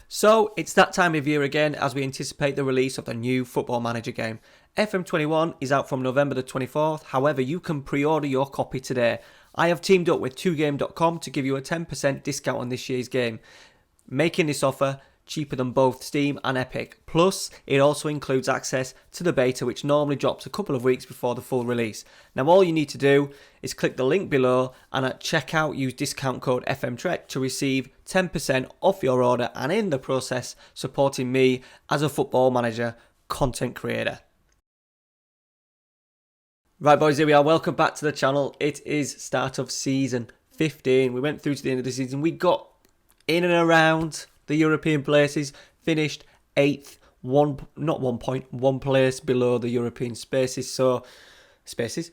So, it's that time of year again as we anticipate the release of the new Football Manager game. FM21 is out from November the 24th, however you can pre-order your copy today. I have teamed up with 2game.com to give you a 10% discount on this year's game, making this offer cheaper than both Steam and Epic. Plus, it also includes access to the beta, which normally drops a couple of weeks before the full release. Now, all you need to do is click the link below and at checkout use discount code FM20 to receive 10% off your order and in the process supporting me as a Football Manager content creator. Right boys, here we are. Welcome back to the channel. It is start of season 15. We went through to the end of the season. We got in and around the European places, finished 8th, one place below the European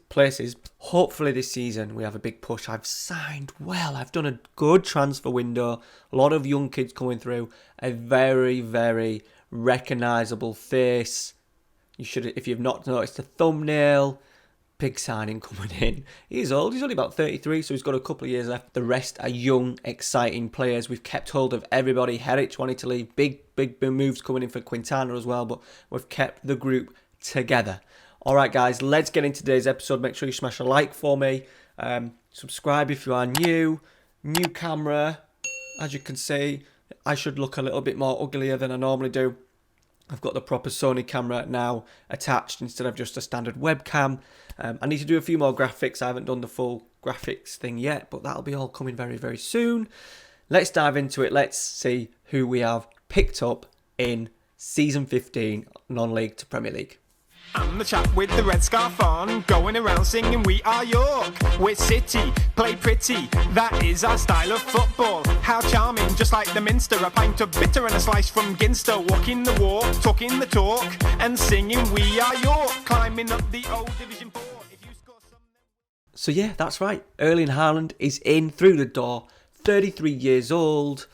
places. Hopefully this season we have a big push. I've signed well. I've done a good transfer window. A lot of young kids coming through. A very, very recognisable face. You should, if you've not noticed the thumbnail. Big signing coming in. He's old. He's only about 33, so he's got a couple of years left. The rest are young, exciting players. We've kept hold of everybody. Herich wanted to leave. Big moves coming in for Quintana as well, but we've kept the group together. All right, guys, let's get into today's episode. Make sure you smash a like for me. Subscribe if you are new. New camera. As you can see, I should look a little bit more uglier than I normally do. I've got the proper Sony camera now attached instead of just a standard webcam. I need to do a few more graphics. I haven't done the full graphics thing yet, but that'll be all coming very, very soon. Let's dive into it. Let's see who we have picked up in Season 15, non-league to Premier League. I'm the chap with the red scarf on, going around singing we are York. We're City, play pretty, that is our style of football. How charming, just like the Minster, a pint of bitter and a slice from Ginster. Walking the walk, talking the talk, and singing we are York. Climbing up the old Division 4. If you score some... So yeah, that's right. Erling Haaland is in through the door, 33 years old.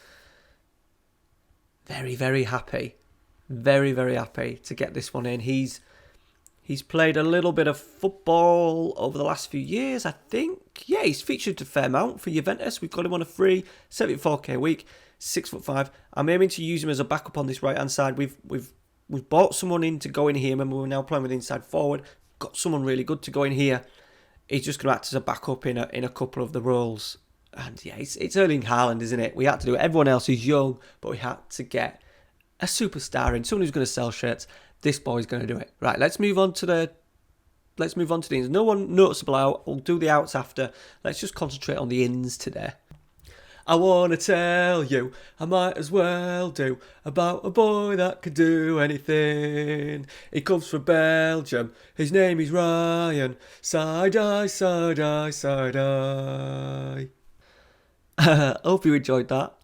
Very, very happy. Very, very happy to get this one in. He's played a little bit of football over the last few years, I think. Yeah, he's featured a fair amount for Juventus. We've got him on a free 74k a week, 6'5". I'm aiming to use him as a backup on this right-hand side. We've bought someone in to go in here. Remember, we're now playing with inside forward. Got someone really good to go in here. He's just going to act as a backup in a couple of the roles. And yeah, it's Erling Haaland, isn't it? We had to do it. Everyone else is young, but we had to get a superstar in, someone who's going to sell shirts. This boy's going to do it. Right, let's move on to the ins. No one noticeable out. We'll do the outs after. Let's just concentrate on the ins today. I want to tell you, I might as well do, about a boy that could do anything. He comes from Belgium. His name is Ryan. Side-eye, side-eye, side-eye. Hope you enjoyed that.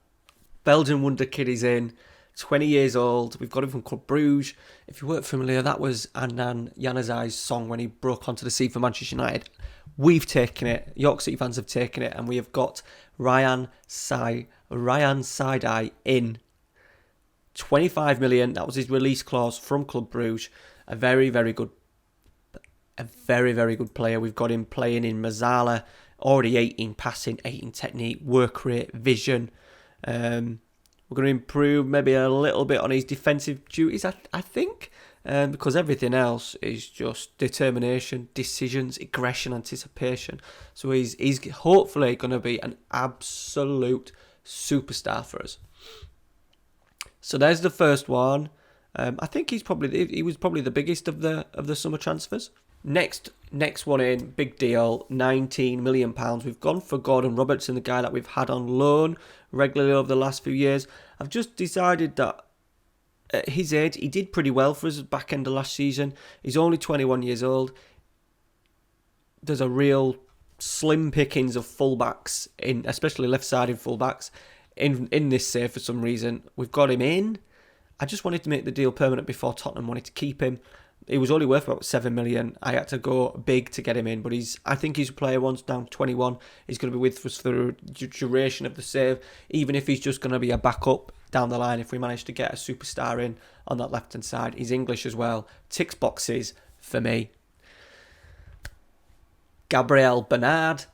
Belgian Wonder Kid is in. 20 years old. We've got him from Club Bruges. If you weren't familiar, that was Adnan Januzaj's song when he broke onto the scene for Manchester United. We've taken it. York City fans have taken it, and we have got Ryan Side-eye in. 25 million. That was his release clause from Club Bruges. A very, very good player. We've got him playing in Mazzala. Already 18 passing, 18 technique, work rate, vision. We're going to improve maybe a little bit on his defensive duties, I think, because everything else is just determination, decisions, aggression, anticipation. So he's hopefully going to be an absolute superstar for us. So there's the first one. I think he was probably the biggest of the summer transfers. Next one in, big deal, £19 million. We've gone for Gordon Robertson, the guy that we've had on loan regularly over the last few years. I've just decided that at his age, he did pretty well for us at the back end of last season. He's only 21 years old. There's a real slim pickings of fullbacks, especially left-sided fullbacks, in this save for some reason. We've got him in. I just wanted to make the deal permanent before Tottenham wanted to keep him. He was only worth about 7 million. I had to go big to get him in, but I think he's a player once down 21. He's going to be with us for the duration of the save, even if he's just going to be a backup down the line if we manage to get a superstar in on that left-hand side. He's English as well. Ticks boxes for me. Gabrielle Bernard,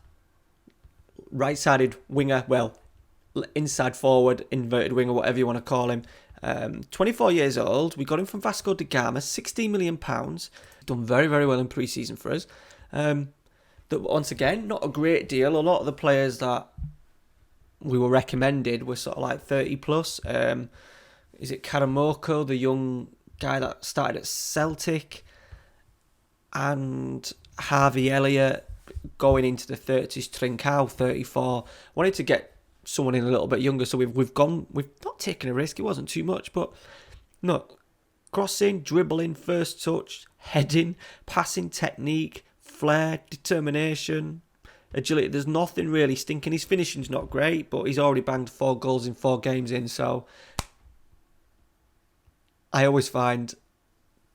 right-sided winger. Well, inside forward, inverted winger, whatever you want to call him. 24 years old. We got him from Vasco da Gama, £16 million. Done very, very well in pre-season for us. Once again, not a great deal. A lot of the players that we were recommended were sort of like 30 plus. Is it Karamoko, the young guy that started at Celtic? And Harvey Elliott going into the 30s, Trincao, 34. Wanted to get someone in a little bit younger, so we've not taken a risk. It wasn't too much, but no, crossing, dribbling, first touch, heading, passing technique, flair, determination, agility. There's nothing really stinking. His finishing's not great, but he's already banged 4 goals in 4 games in, so I always find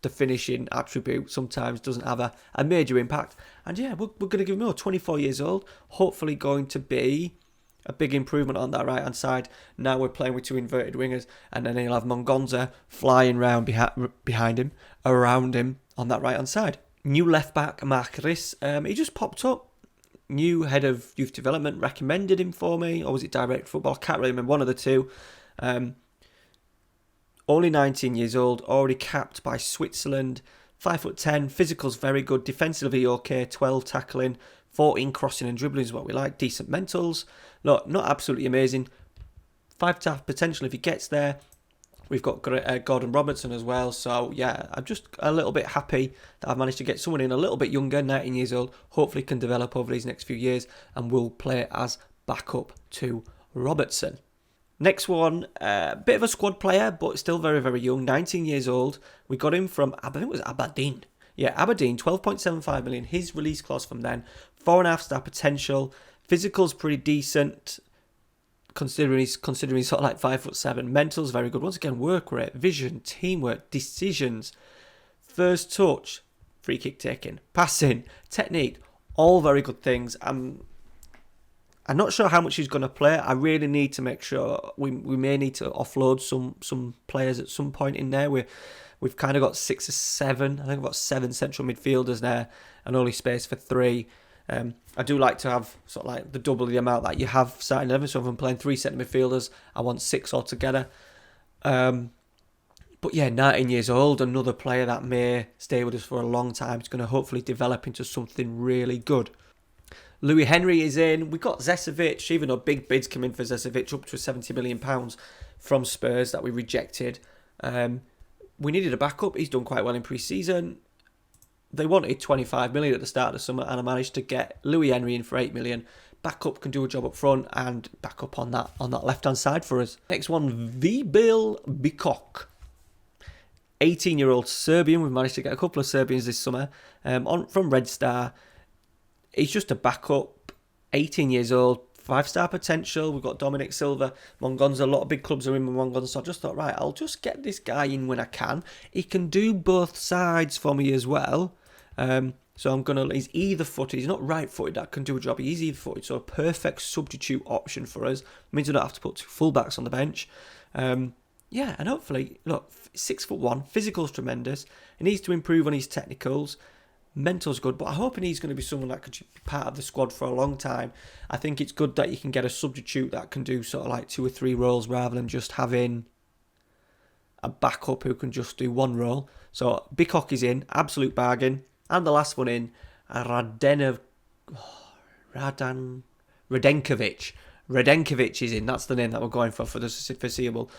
the finishing attribute sometimes doesn't have a major impact. And yeah, we're going to give him more. 24 years old, hopefully going to be a big improvement on that right-hand side. Now we're playing with 2 inverted wingers, and then he'll have Mongonza flying round behind him, around him on that right-hand side. New left-back, Mark Riss, he just popped up. New head of youth development recommended him for me, or was it direct football? I can't really remember, one of the two. Only 19 years old, already capped by Switzerland, 5'10", physical's very good, defensively okay, 12 tackling, 14 crossing and dribbling is what we like, decent mentals. Look, not absolutely amazing. 5-star potential if he gets there. We've got Gordon Robertson as well, so yeah, I'm just a little bit happy that I've managed to get someone in a little bit younger, 19 years old, hopefully can develop over these next few years and will play as backup to Robertson. Next one, bit of a squad player, but still very, very young, 19 years old. We got him from, I think it was Aberdeen. Yeah, Aberdeen, 12.75 million. His release clause from then, 4.5-star potential. Physical's pretty decent, considering he's sort of like 5'7". Mental's very good. Once again, work rate, vision, teamwork, decisions, first touch, free kick taking, passing, technique, all very good things. I'm not sure how much he's going to play. I really need to make sure we may need to offload some players at some point in there. We've kind of got 6 or 7. I think we've got 7 central midfielders there and only space for 3. I do like to have sort of like the double the amount that you have starting 11. So if I'm playing 3 centre midfielders, I want 6 altogether. But yeah, 19 years old, another player that may stay with us for a long time. It's going to hopefully develop into something really good. Louis Henry is in. We've got Zesovic, even though big bids come in for Zesovic, up to £70 million from Spurs that we rejected. We needed a backup. He's done quite well in pre-season. They wanted 25 million at the start of the summer, and I managed to get Louis Henry in for 8 million. Backup can do a job up front and back up on that left-hand side for us. Next one, Vibil Bikok. 18-year-old Serbian. We've managed to get a couple of Serbians this summer from Red Star. He's just a backup, 18 years old, 5-star potential. We've got Dominic Silva, Mongonza. A lot of big clubs are in with Mongonza, so I just thought, right, I'll just get this guy in when I can. He can do both sides for me as well. So he's either footed. He's not right footed. That can do a job. He's either footed, so a perfect substitute option for us. It means we don't have to put 2 fullbacks on the bench. Yeah, and hopefully, look, 6'1", physical's tremendous. He needs to improve on his technicals. Mental's good, but I'm hoping he's going to be someone that could be part of the squad for a long time. I think it's good that you can get a substitute that can do sort of like 2 or 3 roles rather than just having a backup who can just do 1 role. So Bikok is in, absolute bargain. And the last one in, Radenkovic. Radenkovic is in, that's the name that we're going for the foreseeable.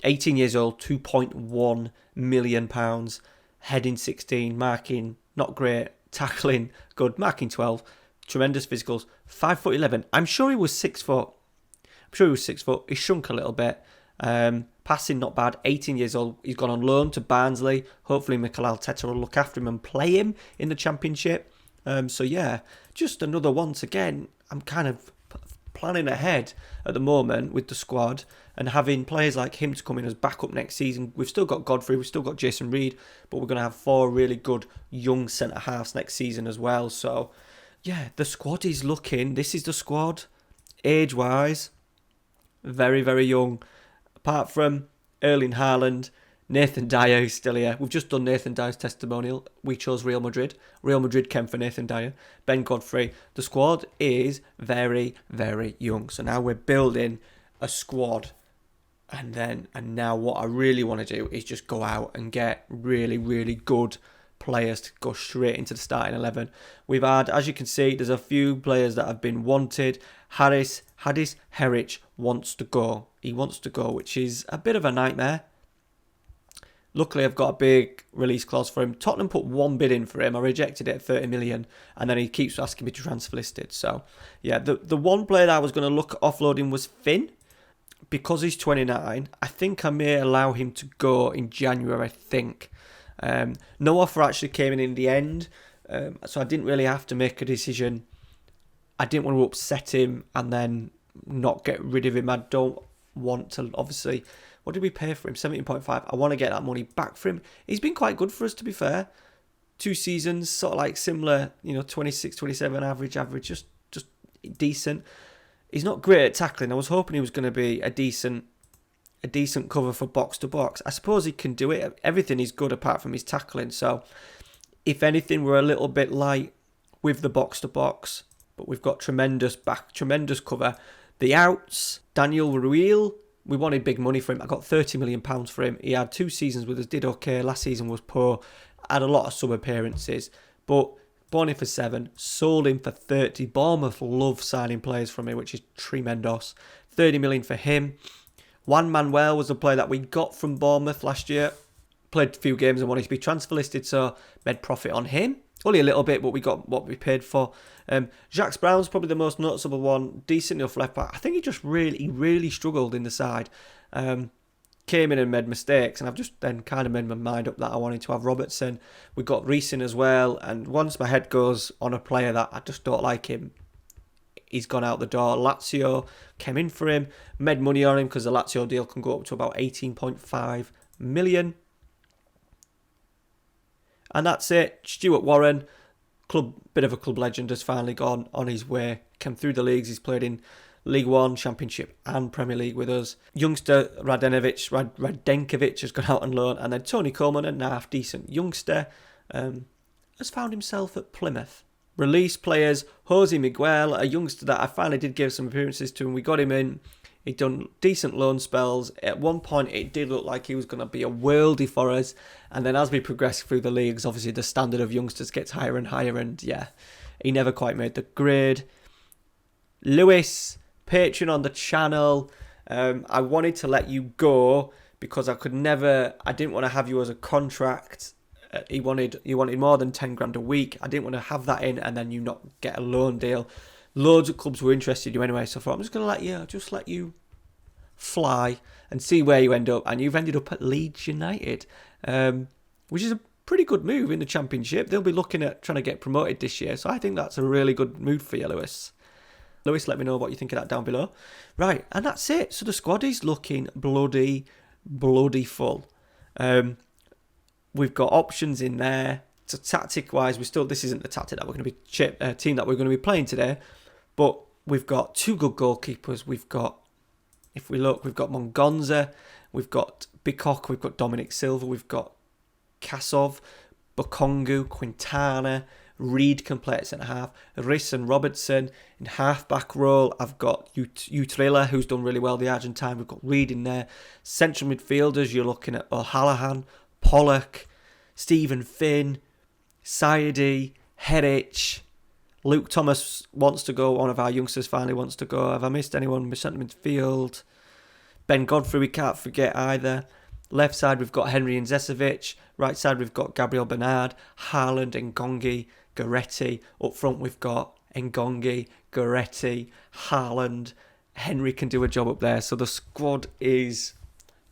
18 years old, £2.1 million. Heading 16, marking not great, tackling good, marking 12, tremendous physicals, 5'11". I'm sure he was 6 foot. He shrunk a little bit. Passing not bad. 18 years old. He's gone on loan to Barnsley. Hopefully Mikel Arteta will look after him and play him in the Championship. So yeah, just another once again. I'm kind of planning ahead at the moment with the squad and having players like him to come in as backup next season. We've still got Godfrey, we've still got Jason Reed, but we're going to have 4 really good young centre-halves next season as well. So, yeah, the squad is looking, this is the squad, age-wise, very, very young. Apart from Erling Haaland, Nathan Dyer, who's still here. We've just done Nathan Dyer's testimonial. We chose Real Madrid. Real Madrid came for Nathan Dyer. Ben Godfrey. The squad is very, very young. So now we're building a squad. And now what I really want to do is just go out and get really, really good players to go straight into the starting 11. We've had, as you can see, there's a few players that have been wanted. Hadis Herich wants to go. He wants to go, which is a bit of a nightmare. Luckily, I've got a big release clause for him. Tottenham put one bid in for him. I rejected it at 30 million, and then he keeps asking me to transfer listed. So, yeah, the one player that I was going to look at offloading was Finn. Because he's 29, I think I may allow him to go in January, I think. No offer actually came in the end, so I didn't really have to make a decision. I didn't want to upset him and then not get rid of him. I don't want to, obviously. What did we pay for him? 17.5. I want to get that money back for him. He's been quite good for us, to be fair. 2 seasons, sort of like similar, 26, 27 average, just decent. He's not great at tackling. I was hoping he was going to be a decent cover for box to box. I suppose he can do it. Everything is good apart from his tackling. So, if anything, we're a little bit light with the box to box, but we've got tremendous cover. The outs, Daniel Ruil, we wanted big money for him. I got £30 million for him. He had 2 seasons with us, did okay. Last season was poor, had a lot of sub appearances, but bought him for 7, sold him for 30. Bournemouth love signing players from him, which is tremendous. 30 million for him. Juan Manuel was a player that we got from Bournemouth last year. Played a few games and wanted to be transfer listed, so made profit on him. Only a little bit, but we got what we paid for. Jacques Brown's probably the most noticeable one. Decent enough left back. I think he just really struggled in the side. Came in and made mistakes, and I've just then kind of made my mind up that I wanted to have Robertson. We got Reeson as well, and once my head goes on a player that I just don't like him, he's gone out the door. Lazio came in for him, made money on him because the Lazio deal can go up to about 18.5 million. And that's it. Stuart Warren, bit of a club legend, has finally gone on his way. Came through the leagues. He's played in League One, Championship and Premier League with us. Youngster Radenkovic has gone out on loan. And then Tony Coleman, a half-decent youngster, has found himself at Plymouth. Release players, Jose Miguel, a youngster that I finally did give some appearances to, and we got him in. He'd done decent loan spells. At one point, it did look like he was going to be a worldie for us. And then as we progressed through the leagues, obviously the standard of youngsters gets higher and higher. And yeah, he never quite made the grade. Lewis, patron on the channel. I wanted to let you go because I didn't want to have you as a contract. He wanted more than 10 grand a week. I didn't want to have that in and then you not get a loan deal. Loads of clubs were interested in you anyway, so I thought I'm just going to let you fly and see where you end up. And you've ended up at Leeds United, which is a pretty good move in the Championship. They'll be looking at trying to get promoted this year, so I think that's a really good move for you, Lewis. Lewis, let me know what you think of that down below. Right, and that's it. So the squad is looking bloody full. We've got options in there. So tactic-wise, this isn't the tactic that we're going to be team that we're going to be playing today, but we've got 2 good goalkeepers. We've got Mongonza, we've got Bikok, we've got Dominic Silva, we've got Kasov, Bakongu, Quintana, Reed can play at centre-half, Riss and Robertson in half-back role. I've got Utrilla, who's done really well, the Argentine. We've got Reed in there. Central midfielders, you're looking at O'Hallahan, Pollock, Stephen Finn, Saidi, Herich. Luke Thomas wants to go. One of our youngsters finally wants to go. Have I missed anyone? We sent him midfield. Ben Godfrey, we can't forget either. Left side, we've got Henry and Zesevic. Right side, we've got Gabrielle Bernard, Haaland, Ngongi, Goretti. Up front, we've got Ngongi, Goretti, Haaland. Henry can do a job up there. So the squad is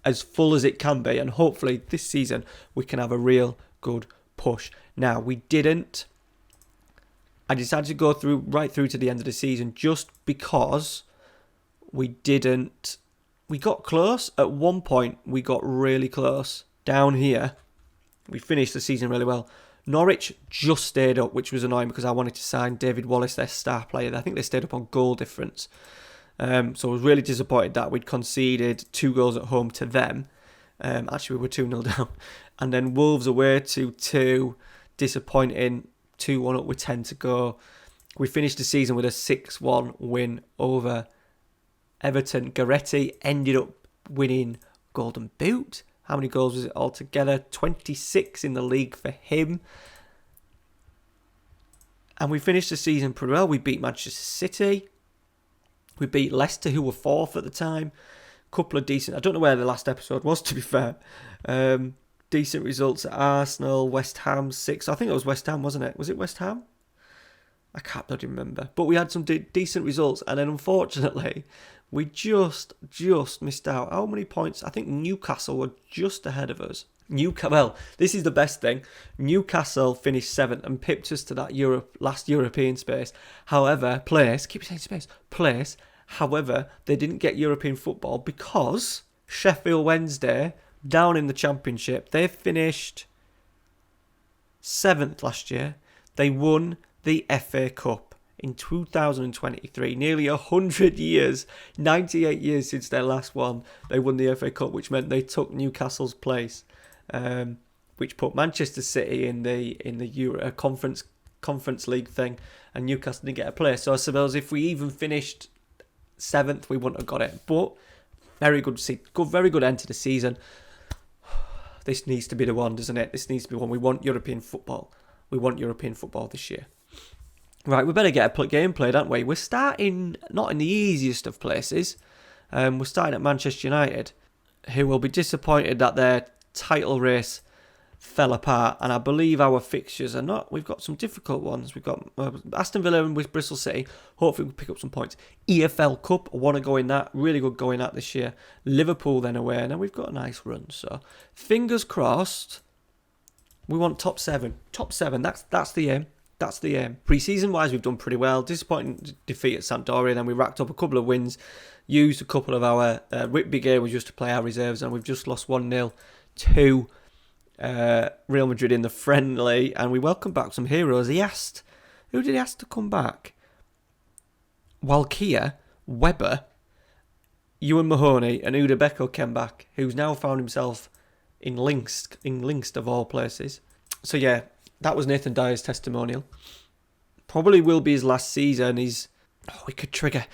as full as it can be. And hopefully this season, we can have a real good push. Now, I decided to go right through to the end of the season just because we got close. At one point, we got really close. Down here, we finished the season really well. Norwich just stayed up, which was annoying because I wanted to sign David Wallace, their star player. I think they stayed up on goal difference. So I was really disappointed that we'd conceded 2 goals at home to them. Actually, we were 2-0 down. And then Wolves away 2-2. Disappointing. 2-1 up with 10 to go. We finished the season with a 6-1 win over Everton. Goretti ended up winning Golden Boot. How many goals was it altogether? 26 in the league for him. And we finished the season pretty well. We beat Manchester City. We beat Leicester, who were 4th at the time. Couple of decent... I don't know where the last episode was, to be fair. Decent results at Arsenal. West Ham 6. I think it was West Ham, wasn't it? Was it West Ham? I can't bloody remember. But we had some decent results. And then, unfortunately, we just missed out. How many points? I think Newcastle were just ahead of us. Well, this is the best thing. Newcastle finished 7th and pipped us to that last European space. However, place. However, they didn't get European football because Sheffield Wednesday, down in the Championship, they finished 7th last year. They won the FA Cup in 2023. Nearly 100 years, 98 years since their last one. They won the FA Cup, which meant they took Newcastle's place. Which put Manchester City in the Euro Conference League thing, and Newcastle didn't get a place. So I suppose if we even finished 7th, we wouldn't have got it. But very good end to the season. This needs to be the one, doesn't it? This needs to be one. We want European football. We want European football this year. Right, we better get a game played, aren't we? We're starting not in the easiest of places. We're starting at Manchester United, who will be disappointed that their title race fell apart, and I believe our fixtures are not. We've got some difficult ones. We've got Aston Villa and with Bristol City. Hopefully we'll pick up some points. EFL Cup, I want to go in that. Really good going at this year. Liverpool then away, and then we've got a nice run. So fingers crossed. We want top 7. Top 7. That's the aim. That's the aim. Pre-season wise, we've done pretty well. Disappointing defeat at Sampdoria. Then we racked up a couple of wins. Used a couple of our Whitby game was just to play our reserves, and we've just lost 1-0 to Real Madrid in the friendly, and we welcome back some heroes. Who did he ask to come back? Walkia, Webber, Ewan Mahoney, and Uda Beko came back, who's now found himself in Links of all places. So yeah, that was Nathan Dyer's testimonial. Probably will be his last season. We can trigger.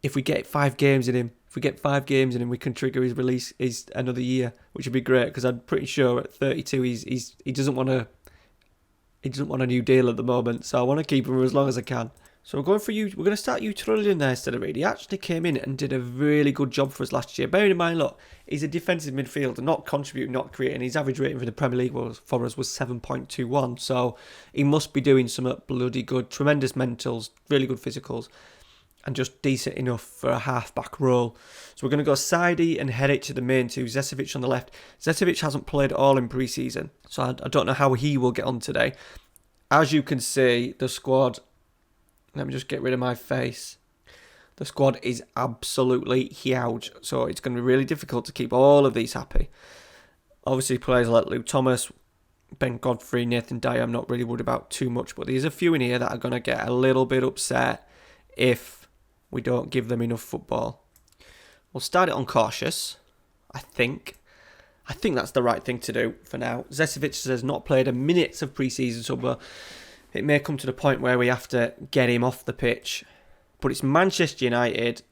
If we get 5 games in him. If we get 5 games in him, we can trigger his release another year, which would be great, because I'm pretty sure at 32 he doesn't want a new deal at the moment, so I want to keep him as long as I can. So we're going to start Trillian there instead of Reid. He actually came in and did a really good job for us last year. Bearing in mind, look, he's a defensive midfielder, not contributing, not creating. His average rating for the Premier League for us was 7.21, so he must be doing some bloody good. Tremendous mentals, really good physicals, and just decent enough for a half-back role. So we're going to go Saidi and Hedic to the main two, Zesevic on the left. Zesevic hasn't played at all in pre-season, so I don't know how he will get on today. As you can see, the squad... Let me just get rid of my face. The squad is absolutely huge, so it's going to be really difficult to keep all of these happy. Obviously, players like Luke Thomas, Ben Godfrey, Nathan Dyer, I'm not really worried about too much, but there's a few in here that are going to get a little bit upset if we don't give them enough football. We'll start it on cautious, I think. I think that's the right thing to do for now. Zesevic has not played a minute of pre-season, so it may come to the point where we have to get him off the pitch. But it's Manchester United.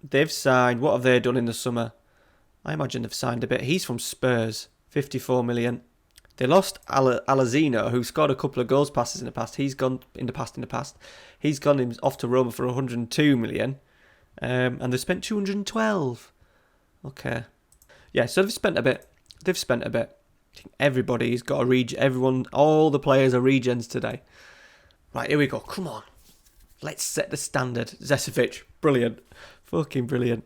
They've signed. What have they done in the summer? I imagine they've signed a bit. He's from Spurs. 54 million. They lost Alazino, who scored a couple of goals passes in the past. He's gone He's gone off to Roma for 102 million. And they spent 212. Okay. Yeah, so they've spent a bit. I think everybody's got all the players are regens today. Right, here we go. Come on. Let's set the standard. Zesevic, brilliant. Fucking brilliant.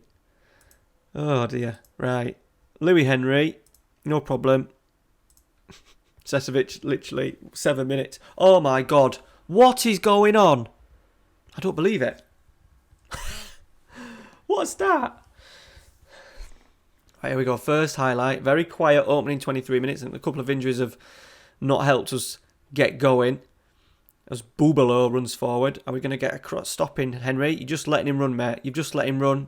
Oh dear. Right. Louis Henry, no problem. Zesevic, literally 7 minutes. Oh my God. What is going on? I don't believe it. What's that? Right, here we go. First highlight. Very quiet opening 23 minutes. And a couple of injuries have not helped us get going. As Bubalo runs forward. Are we going to get a cross stopping Henry? You're just letting him run, mate. You've just let him run.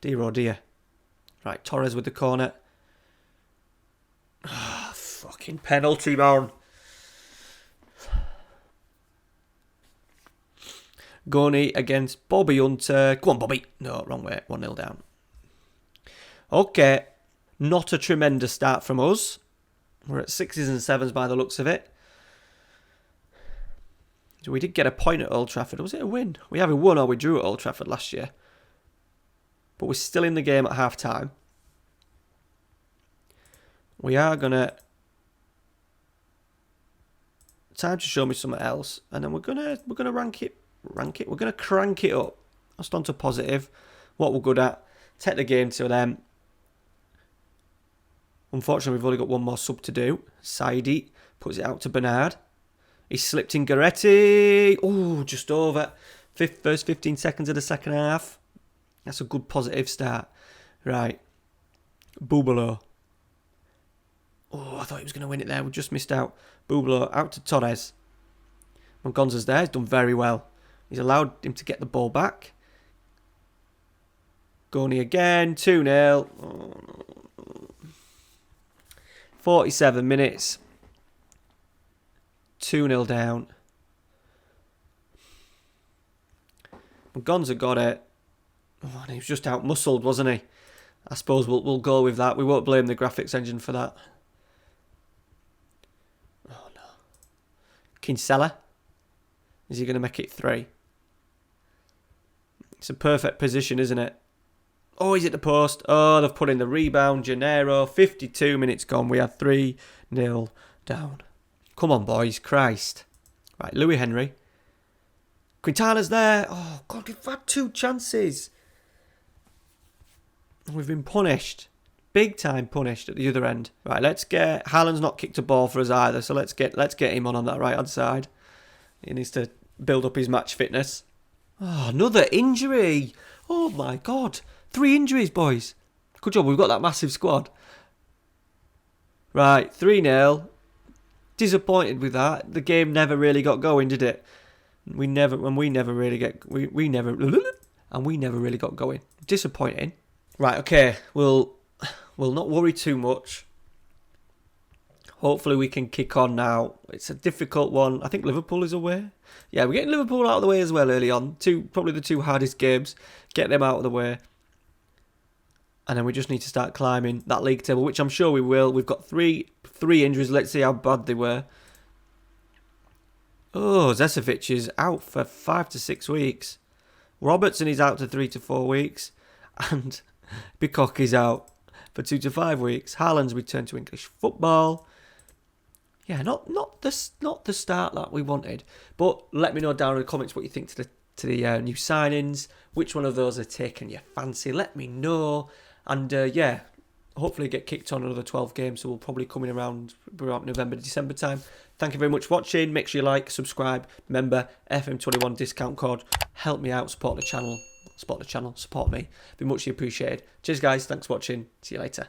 Dear oh dear. Right, Torres with the corner. Ah, fucking penalty, man. Gurney against Bobby Hunter. Go on, Bobby. No, wrong way. 1-0 down. Okay. Not a tremendous start from us. We're at 6s and 7s by the looks of it. So we did get a point at Old Trafford. Was it a win? We either won or we drew at Old Trafford last year. But we're still in the game at half time. We are going to... Time to show me something else. And then we're gonna rank it. We're going to crank it up. That's on to positive. What we're good at. Take the game to them. Unfortunately, we've only got one more sub to do. Saidi puts it out to Bernard. He slipped in Goretti. Oh, just over. First 15 seconds of the second half. That's a good positive start. Right. Bubalo. Oh, I thought he was going to win it there. We just missed out. Bubalo out to Torres. Mongonza's there. He's done very well. He's allowed him to get the ball back. Gurney again. 2-0. Oh, 47 minutes. 2-0 down. Gonza got it. Oh, and he was just out-muscled, wasn't he? I suppose we'll go with that. We won't blame the graphics engine for that. Oh, no. Kinsella. Is he going to make it 3? It's a perfect position, isn't it? Oh, he's at the post. Oh, they've put in the rebound. Gennaro. 52 minutes gone. We are 3-0 down. Come on, boys. Christ. Right, Louis Henry. Quintana's there. Oh, God, we've had 2 chances. We've been punished. Big time punished at the other end. Right, let's get... Haaland's not kicked a ball for us either, so let's get him on that right-hand side. He needs to build up his match fitness. Oh, another injury. Oh, my God. 3 injuries, boys. Good job, we've got that massive squad. Right, 3-0. Disappointed with that. The game never really got going, did it? We never really got going. Disappointing. Right, okay. We'll not worry too much. Hopefully we can kick on now. It's a difficult one. I think Liverpool is away. Yeah, we're getting Liverpool out of the way as well early on. Probably the 2 hardest games. Get them out of the way. And then we just need to start climbing that league table, which I'm sure we will. We've got three injuries. Let's see how bad they were. Oh, Zesevic is out for 5 to 6 weeks. Robertson is out to 3 to 4 weeks. And Bikok is out for 2 to 5 weeks. Haaland's returned to English football. Yeah, not the start that we wanted. But let me know down in the comments what you think to the new signings. Which one of those are taking your fancy? Let me know. And yeah, hopefully get kicked on another 12 games. So we'll probably come in around November, December time. Thank you very much for watching. Make sure you like, subscribe. Remember, FM21 discount code. Help me out, support the channel, support me. Be muchly appreciated. Cheers, guys. Thanks for watching. See you later.